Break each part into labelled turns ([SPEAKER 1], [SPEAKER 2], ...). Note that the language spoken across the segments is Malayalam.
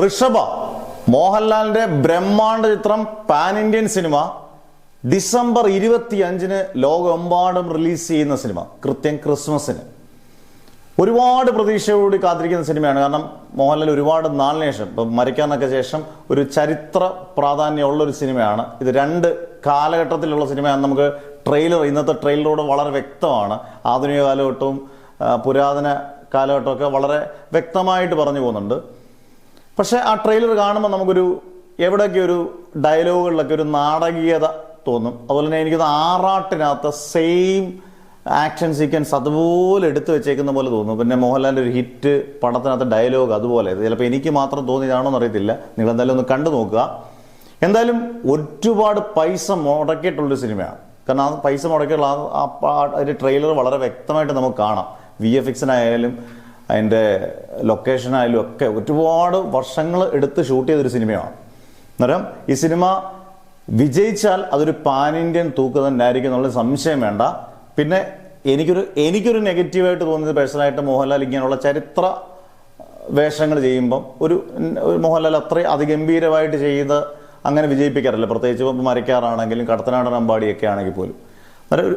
[SPEAKER 1] ഋഷഭ മോഹൻലാലിന്റെ ബ്രഹ്മാണ്ഡ ചിത്രം പാൻ ഇന്ത്യൻ സിനിമ ഡിസംബർ 25-ന് ലോകമെമ്പാടും റിലീസ് ചെയ്യുന്ന സിനിമ, കൃത്യം ക്രിസ്മസിന്. ഒരുപാട് പ്രതീക്ഷയോടുകൂടി കാത്തിരിക്കുന്ന സിനിമയാണ്. കാരണം മോഹൻലാൽ ഒരുപാട് നാളിന് ശേഷം, ഇപ്പം മരിക്കാനൊക്കെ ശേഷം ഒരു ചരിത്ര പ്രാധാന്യമുള്ള ഒരു സിനിമയാണ് ഇത്. രണ്ട് കാലഘട്ടത്തിലുള്ള സിനിമയാണ്. നമുക്ക് ഇന്നത്തെ ട്രെയിലറോട് വളരെ വ്യക്തമാണ്. ആധുനിക കാലഘട്ടവും പുരാതന കാലഘട്ടമൊക്കെ വളരെ വ്യക്തമായിട്ട് പറഞ്ഞു പോകുന്നുണ്ട്. പക്ഷെ ആ ട്രെയിലർ കാണുമ്പോൾ നമുക്കൊരു എവിടെയൊക്കെ ഒരു ഡയലോഗുകളിലൊക്കെ ഒരു നാടകീയത തോന്നും. അതുപോലെ തന്നെ എനിക്കത് ആറാട്ടിനകത്ത് സെയിം ആക്ഷൻ സീക്വൻസ് അതുപോലെ എടുത്തു വെച്ചേക്കുന്ന പോലെ തോന്നും. പിന്നെ മോഹൻലാലിൻ്റെ ഒരു ഹിറ്റ് പടത്തിനകത്ത് ഡയലോഗ് അതുപോലെ. ഇത് ചിലപ്പോൾ എനിക്ക് മാത്രം തോന്നിയതാണോ എന്നറിയത്തില്ല. നിങ്ങൾ എന്തായാലും ഒന്ന് കണ്ടു നോക്കുക. എന്തായാലും ഒരുപാട് പൈസ മുടക്കിയിട്ടുള്ളൊരു സിനിമയാണ്. കാരണം ആ പൈസ മുടക്കിയുള്ള അതിൻ്റെ ട്രെയിലർ വളരെ വ്യക്തമായിട്ട് നമുക്ക് കാണാം. VFX-നായാലും അതിൻ്റെ ലൊക്കേഷനായാലും ഒക്കെ ഒരുപാട് വർഷങ്ങൾ എടുത്ത് ഷൂട്ട് ചെയ്തൊരു സിനിമയാണ്. അന്നേരം ഈ സിനിമ വിജയിച്ചാൽ അതൊരു പാൻ ഇന്ത്യൻ തൂക്ക് തന്നെ ആയിരിക്കും എന്നുള്ള സംശയം വേണ്ട. പിന്നെ എനിക്കൊരു നെഗറ്റീവായിട്ട് തോന്നിയത് പേഴ്സണലായിട്ട് മോഹൻലാൽ ഇങ്ങനെയുള്ള ചരിത്ര വേഷങ്ങൾ ചെയ്യുമ്പം ഒരു മോഹൻലാൽ അത്രയും അതിഗംഭീരമായിട്ട് ചെയ്ത് അങ്ങനെ വിജയിപ്പിക്കാറില്ല. പ്രത്യേകിച്ച് ഇപ്പം മരക്കാറാണെങ്കിലും കടത്തനാടൻ അമ്പാടിയൊക്കെ ആണെങ്കിൽ പോലും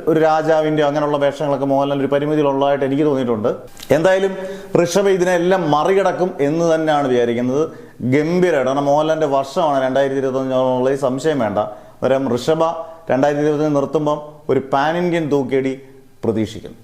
[SPEAKER 1] ഒരു രാജാവിൻ്റെ അങ്ങനെയുള്ള വേഷങ്ങളൊക്കെ മോഹൻലാൽ ഒരു പരിമിതിയിലുള്ളതായിട്ട് എനിക്ക് തോന്നിയിട്ടുണ്ട്. എന്തായാലും ഋഷഭ ഇതിനെല്ലാം മറികടക്കും എന്ന് തന്നെയാണ് വിചാരിക്കുന്നത്. ഗംഭീരമായിട്ട്. കാരണം മോഹൻലാലിൻ്റെ വർഷമാണ് 2025 സംശയം വേണ്ട. ഋഷഭ 2025 നിർത്തുമ്പം ഒരു പാൻ ഇന്ത്യൻ തൂക്കേടി പ്രതീക്ഷിക്കുന്നു.